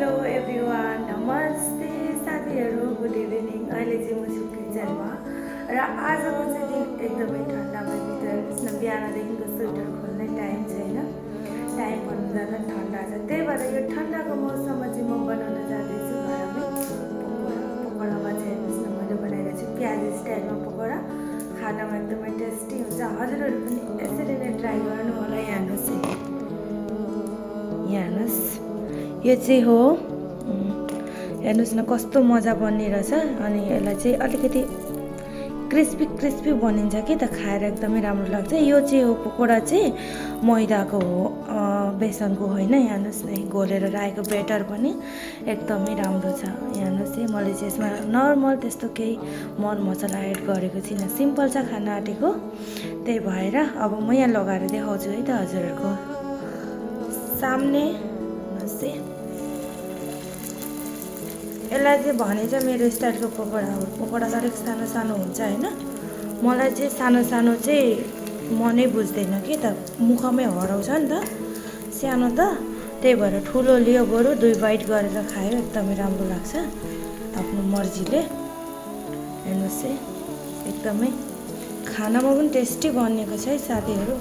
Hello everyone, नमस्ते साथीहरू, good evening. अहिले चाहिँ म छु किचनमा र आजको चाहिँ दिन एकदमै ठन्डा भइदिन्छ। बिहानदेखिको स्वेटर खोल्ने टाइम छैन, टाइम भन्नु जाँदा ठन्डा छ। त्यही भएर यो ठन्डाको मौसममा चाहिँ म बनाउन जाँदैछु घरमै पकौडा। पकौडामा चाहिँ हेर्नुहोस् न, मैले बनाइरहेको छु प्याज स्टाइलमा पकौडा। खानामा एकदमै टेस्टी हुन्छ। हजुरहरू पनि यसरी नै ट्राई गर्नु होला। यहाँ हेर्नुहोस्, यो चाहिँ हो, हेर्नुहोस् न कस्तो मजा बनिरहेछ। अनि यसलाई चाहिँ अलिकति क्रिस्पी क्रिस्पी बनिन्छ कि त, खाएर एकदमै राम्रो लाग्छ। यो चाहिँ हो पकौडा चाहिँ मैदाको हो, बेसनको होइन। हेर्नुहोस् न, घोलेर राखेको बेटर पनि एकदमै राम्रो छ। हेर्नुहोस् है, मैले चाहिँ यसमा नर्मल त्यस्तो केही मरमसला एड गरेको छैन, सिम्पल छ खाना आँटेको। त्यही भएर अब म यहाँ लगाएर देखाउँछु है त हजुरहरूको सामने। यसलाई चाहिँ भनेछ मेरो स्टाइलको पकौडा हो। पकौडा त अलिक सानो सानो हुन्छ होइन। मलाई चाहिँ सानो सानो चाहिँ मनै बुझ्दैन कि त, मुखमै हराउँछ नि त सानो त। त्यही भएर ठुलो लियो, बरु 2 बाइट गरेर खायो एकदमै राम्रो लाग्छ आफ्नो मर्जीले। हेर्नुहोस् है, एकदमै खानामा पनि टेस्टी बनिएको छ है साथीहरू।